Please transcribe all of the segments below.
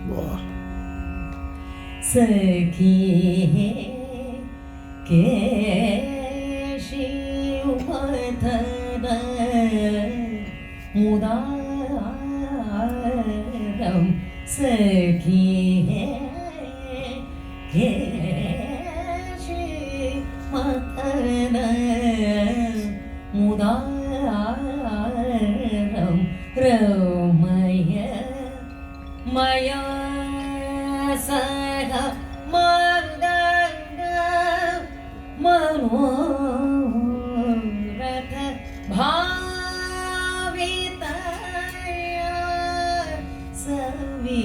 वाह। सखी के शिवमथन मुदारम सखी के शिवमथन मुदारम रमय मया सह मनोरथ भावितया सविकारं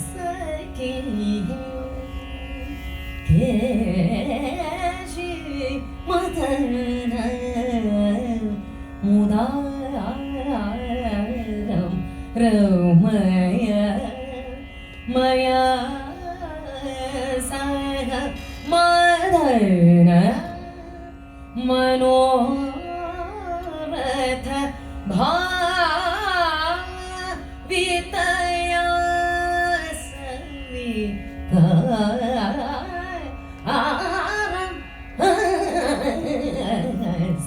सखी केशि मदन मुदारं रमय मया सह मदन मनोरथ भावितया सविकारं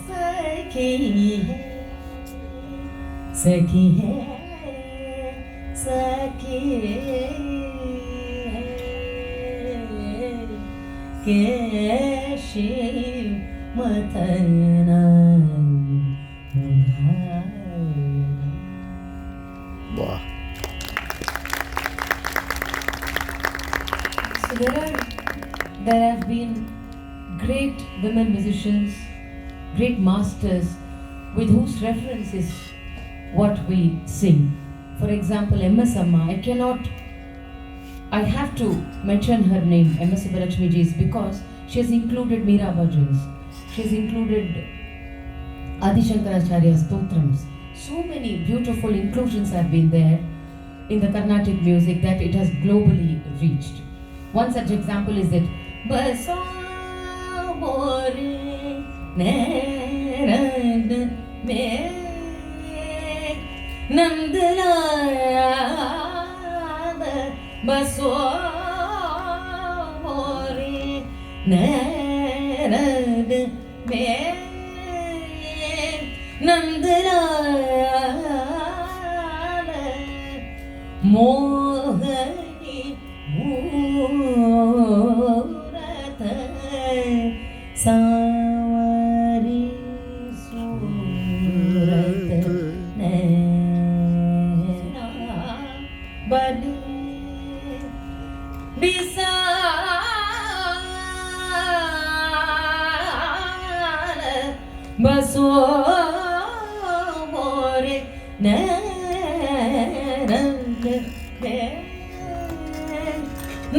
सखी सखी है सखी के शिवमथन वाह। So there have been great women musicians, great masters with whose reference is what we sing. For example, M.S. Amma, I have to mention her name, M.S. Subbulakshmi ji, because she has included Meera bhajans, she has included Adi Shankaracharya stotrams. So many beautiful inclusions have been there in the Carnatic music that it has globally reached. One such example is that बसो मोरे नैनद में नंदलाल मोहनी मूरत सावरी सूरत नैना बनी विशाल बसो मोरे नंद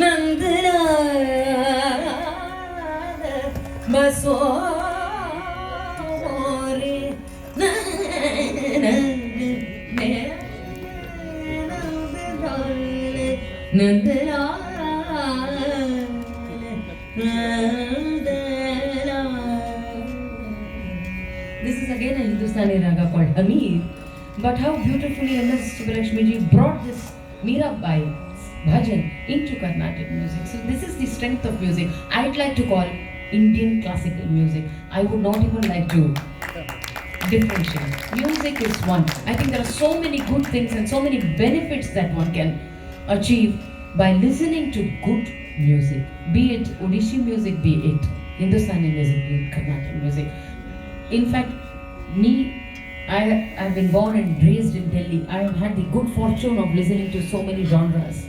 नंदलाल बसो मोरे Nandlal This is again a Hindustani raga called Amir, but how beautifully M.S. Subbulakshmi ji brought this Mirabai bhajan into Carnatic music. So this is the strength of music. I'd like to call Indian classical music. I would not even like to differentiate. Music is one. I think there are so many good things and so many benefits that one can achieve by listening to good music, be it Odissi music, be it Hindustani music, be it Carnatic music. In fact, I have been born and raised in Delhi. I have had the good fortune of listening to so many genres.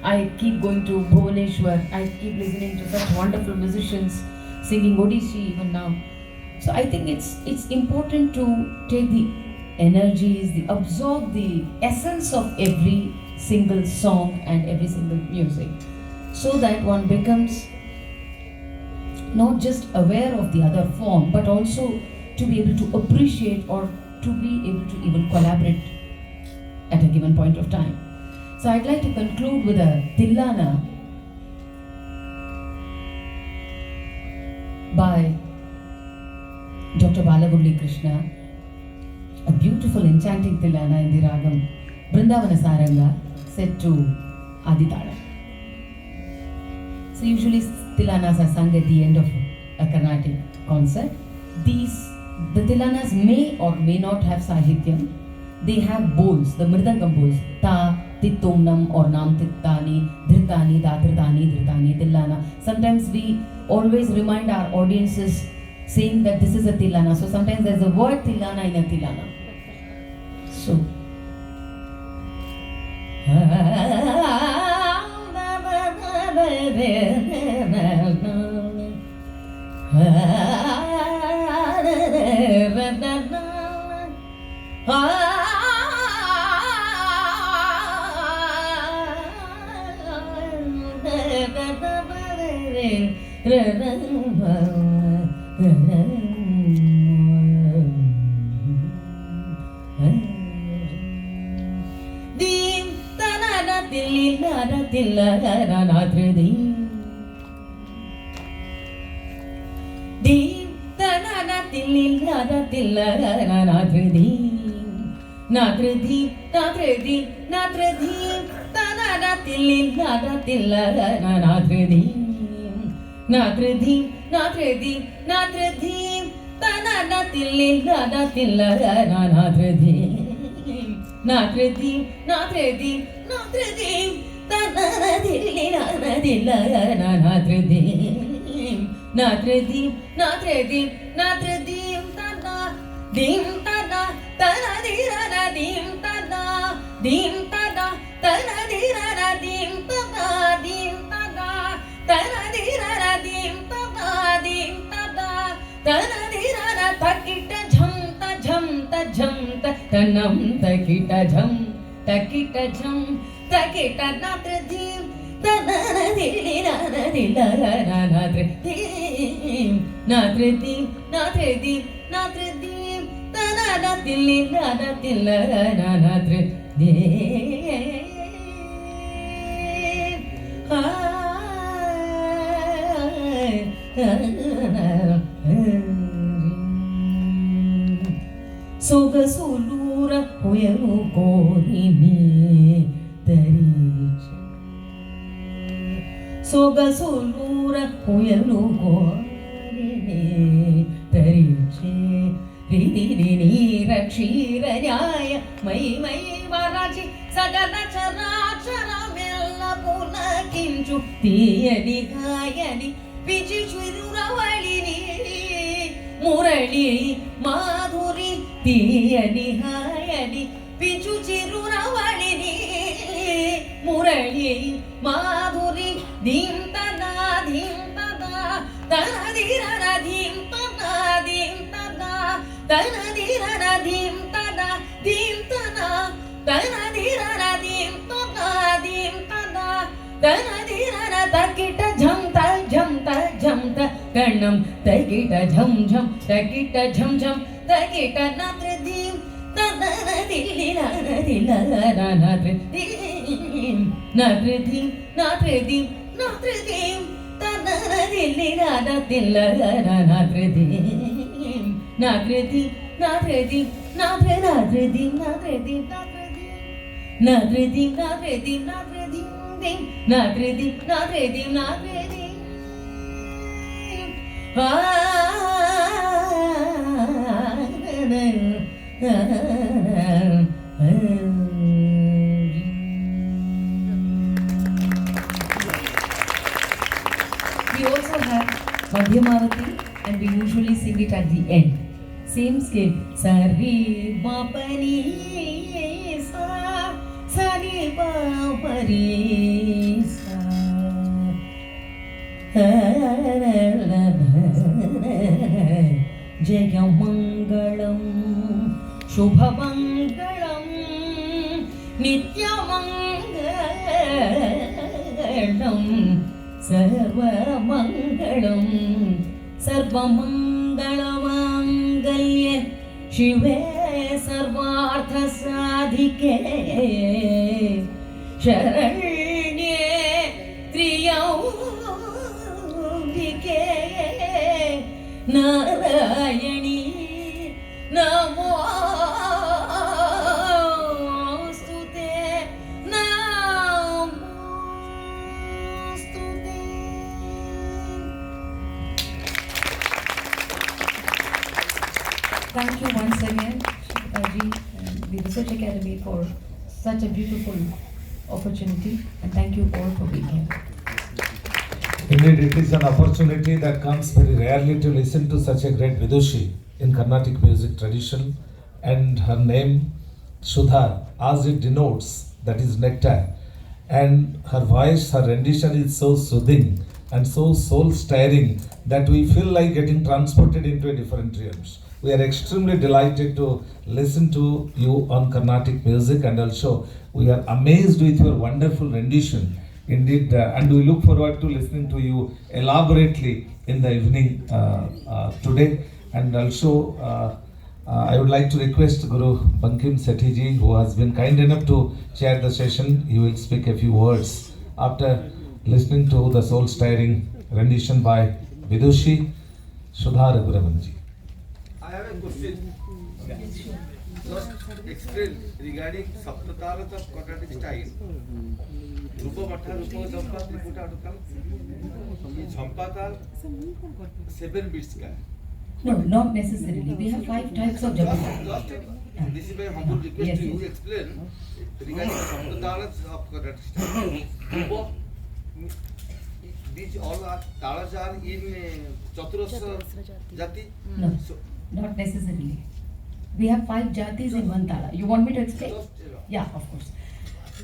I keep going to Bhubaneswar. I keep listening to such wonderful musicians singing Odissi even now. So I think it's important to take the energies, absorb the essence of every single song and every single music, so that one becomes not just aware of the other form, but also to be able to appreciate or to be able to even collaborate at a given point of time. So I'd like to conclude with a Tillana. by Dr. Balamurali Krishna, a beautiful enchanting Tilana in the ragam Brindavana Saranga set to Aditala. So usually Tilanas are sung at the end of a Carnatic concert. The Tilanas may or may not have Sahityam. They have bowls, the Mridangam bowls, Ta, Tittomnam or Nam Tittani, Dhritani, Datritani, Dhritani, Tilana. Sometimes we always remind our audiences saying that this is a Tilana. So sometimes there's a word Tilana in a Tilana. So, tanam takita jam takita natradim tanana dilirana dilarana natradim tanana dilirana dilarana natradim Sogasulura huyanu korini tariche Sogasulura huyanu korini tariche Ridini rakshira nyaya mai varaji sagala charachara mella puna kinchu tiyani gayani pichi chururavali Murali Madhuri Tiyani Hayani Pichu Chiruravali Murali Madhuri Dimtada Tanadirana Dimtada Tanadirana Dimtada Tanadirana Dimtada Tanadirana Takita Jamta Karnam Takita Jam Takita Jam Takita Natradim Tanana Dililana Natradim Tanana Dililana Natradim We also have Madhyamarati and we usually sing it at the end. Same scale. Sari ma pani sa sari ma pani sa Jayamangalam Shubhamangalam Nityamangalam Sarvamangalam Sarvamangalamangalye Shive Sarvartha Sadhike Sharanye Triyaudike Narayani नमोस्तुते नमोस्तुते. Thank you once again, Shikhaji and the Research Academy for such a beautiful opportunity, and thank you all for being here. Indeed, it is an opportunity that comes very rarely to listen to such a great Vidushi in Carnatic music tradition, and her name, Sudha, as it denotes, that is nectar. And her voice, her rendition is so soothing and so soul-stirring that we feel like getting transported into a different realms. We are extremely delighted to listen to you on Carnatic music, and also we are amazed with your wonderful rendition. Indeed, and we look forward to listening to you elaborately in the evening today. And also, I would like to request Guru Bankim Sethi ji, who has been kind enough to chair the session. He will speak a few words after listening to the soul-stirring rendition by Vidushi Sudha Raghuraman ji. I have a question. Just explain regarding Saptatalas of Carnatic style. Rupa Matha, Rupa Jhampa, Triputa Atukal. This Jhampatal 7 beats ka. No, not necessarily. We have 5 types of japa. This is my humble request Yes, to you. yes. Explain regarding Saptatalas of Carnatic style. Rupa, these all are talas are in Chaturasra Jati. No, So, not necessarily. We have 5 jatis in one tala. You want me to explain? just, Yeah, of course.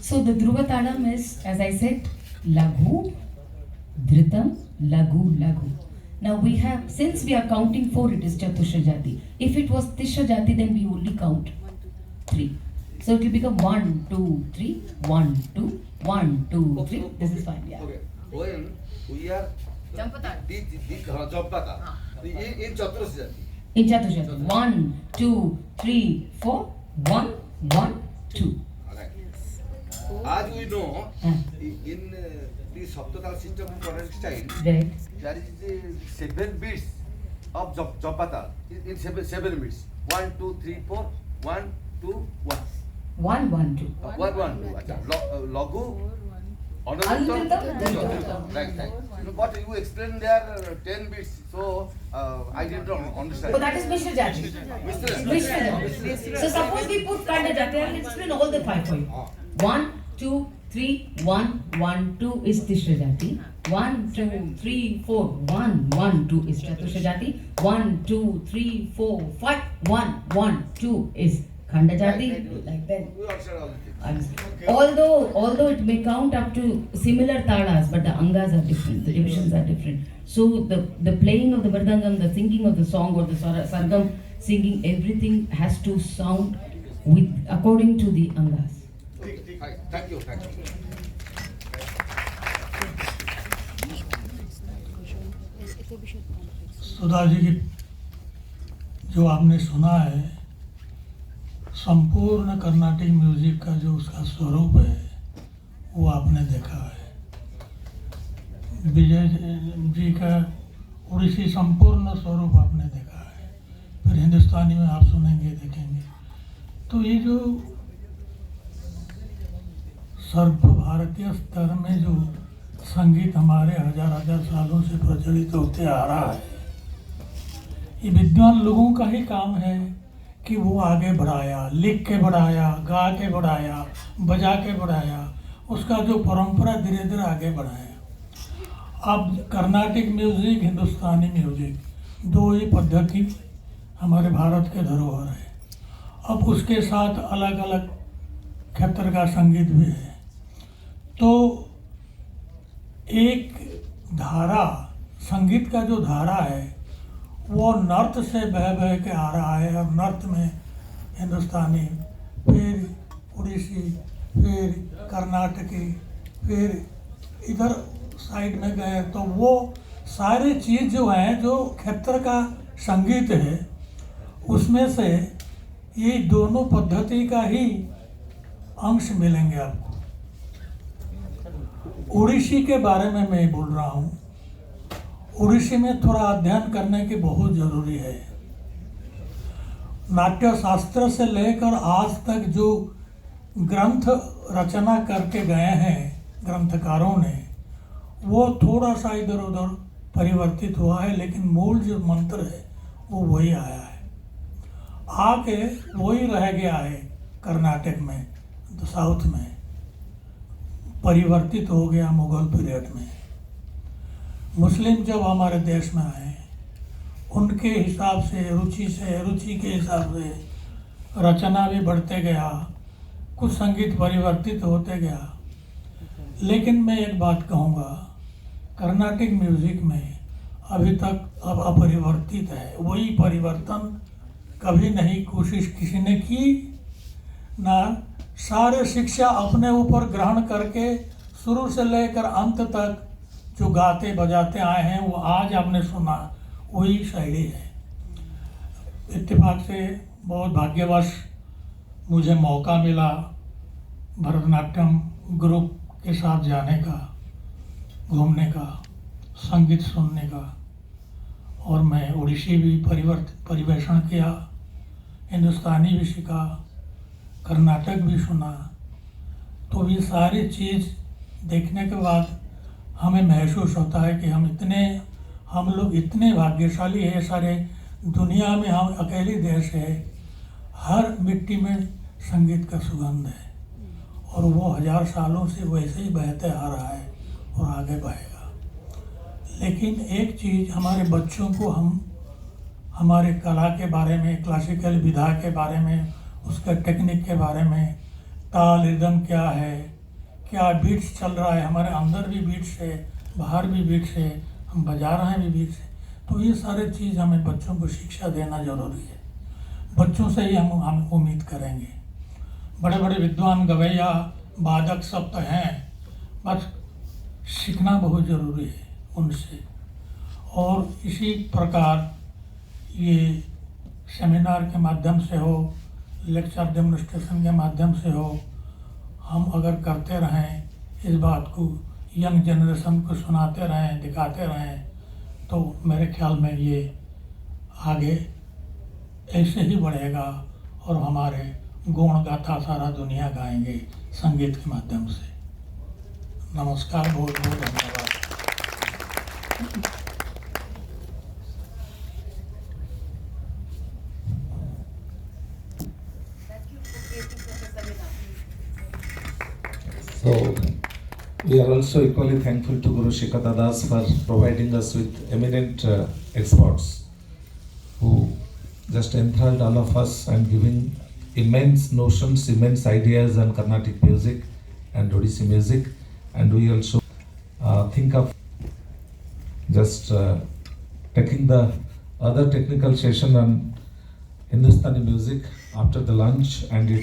So the Dhruva Talam is, as I said, Laghu, Dhritam, Laghu, Laghu. Now we have, since we are counting 4, it is Chatusha Jati. If it was Tisha Jati, then we only count 3. So it will become 1, 2, 3, 1, 2, 1, 2, 3. This is fine, yeah. Okay. When we are Jampata. Jampata in Chaturasya Jati. In Chatusha Jati. 1, 2, 3, 4, 1, 1, 2. Alright. As we know, Ah. in the Saptatal system of Carnatic style, Right. there is 7 beats of Jampata in 7 beats. 1, 2, 3, 4, 1, 2, 1. 1, 1, 2. 1, 1, 2. Laghu, Anudritam, Anudritam. Right. But you explained there 10 beats, so I did not understand. Oh, that is Mishra Jati. Mr. Mishra Jati. So suppose we put Kanda Jati, I will explain all the 5 for you. 1, 2, 3, 1, 1, 2 is Tishra Jati. 1, 2, 3, 4, 1, 1, 2 is Chatusha Jati. 1, 2, 3, 4, 5, 1, 1, 2 is Khanda Jati. Like that. We understand all the things. Although it may count up to similar talas, but the angas are different, the divisions are different. So the playing of the mridangam, the singing of the song or the sargam singing, everything has to sound with according to the angas. Right. Thank you. Sudha ji की जो आपने सुना है, संपूर्ण Carnatic music का जो उसका स्वरूप है वो आपने देखा है। विजय जी का उड़ीसी संपूर्ण स्वरूप आपने देखा है, फिर हिंदुस्तानी में आप सुनेंगे, देखेंगे। तो ये जो सर्वभारतीय स्तर में जो संगीत हमारे हजार सालों से प्रचलित होते आ रहा है, ये विद्वान लोगों का ही काम है कि वो आगे बढ़ाया, लिख के बढ़ाया, गा के बढ़ाया, बजा के बढ़ाया, उसका जो परंपरा धीरे धीरे आगे बढ़ाया। अब कर्नाटिक म्यूजिक, हिंदुस्तानी म्यूजिक, 2 ही पद्धति हमारे भारत के धरोहर है। अब उसके साथ अलग अलग क्षेत्र का संगीत भी है। तो एक धारा, संगीत का जो धारा है वो नर्त से बह बह के आ रहा है। और नर्त में हिंदुस्तानी, फिर उड़ीसी, फिर कर्नाटकी, फिर इधर साइड में गए तो वो सारी चीज़ जो हैं, जो क्षेत्र का संगीत है, उसमें से ये दोनों पद्धति का ही अंश मिलेंगे आपको। उड़ीसी के बारे में मैं बोल रहा हूँ। ओडिसी में थोड़ा अध्ययन करने की बहुत जरूरी है। नाट्य शास्त्र से लेकर आज तक जो ग्रंथ रचना करके गए हैं ग्रंथकारों ने, वो थोड़ा सा इधर उधर परिवर्तित हुआ है, लेकिन मूल जो मंत्र है वो वही आया है, आके वही रह गया है। कर्नाटक में, साउथ में परिवर्तित हो गया मुगल पीरियड में। मुस्लिम जब हमारे देश में आए, उनके हिसाब से रुचि के हिसाब से रचना भी बढ़ते गया, कुछ संगीत परिवर्तित होते गया। लेकिन मैं एक बात कहूँगा, कर्नाटिक म्यूजिक में अभी तक अब अपरिवर्तित है, वही परिवर्तन कभी नहीं कोशिश किसी ने की ना। सारे शिक्षा अपने ऊपर ग्रहण करके शुरू से लेकर अंत तक जो गाते बजाते आए हैं वो आज आपने सुना वही शैली है। इत्तेफाक से बहुत भाग्यवश मुझे मौका मिला भरतनाट्यम ग्रुप के साथ जाने का, घूमने का, संगीत सुनने का, और मैं ओडिसी भी परिवेषण किया, हिंदुस्तानी भी सीखा, कर्नाटक भी सुना। तो ये सारी चीज़ देखने के बाद हमें महसूस होता है कि हम लोग इतने भाग्यशाली है। सारे दुनिया में हम अकेले देश है, हर मिट्टी में संगीत का सुगंध है, और वो 1000 सालों से वैसे ही बहते आ रहा है और आगे बहेगा। लेकिन एक चीज़, हमारे बच्चों को हम हमारे कला के बारे में, क्लासिकल विधा के बारे में, उसका टेक्निक के बारे में, ताल रिदम क्या है, क्या बीट्स चल रहा है, हमारे अंदर भी बीट्स है, बाहर भी बीट्स है, हम बजा रहे हैं भी बीट्स है। तो ये सारे चीज़ हमें बच्चों को शिक्षा देना जरूरी है। बच्चों से ही हम उम्मीद करेंगे। बड़े बड़े विद्वान, गवैया, वादक सब तो हैं, बस सीखना बहुत ज़रूरी है उनसे। और इसी प्रकार ये सेमिनार के माध्यम से हो, लेक्चर डेमोन्स्ट्रेशन के माध्यम से हो, हम अगर करते रहें, इस बात को यंग जनरेशन को सुनाते रहें, दिखाते रहें, तो मेरे ख्याल में ये आगे ऐसे ही बढ़ेगा और हमारे गुण गाथा सारा दुनिया गाएंगे संगीत के माध्यम से। नमस्कार, बहुत बहुत धन्यवाद। So we are also equally thankful to Guru Shikata Das for providing us with eminent experts who just enthralled all of us and giving immense notions, immense ideas on Carnatic music and Odissi music. And we also think of just taking the other technical session on Hindustani music after the lunch, and it's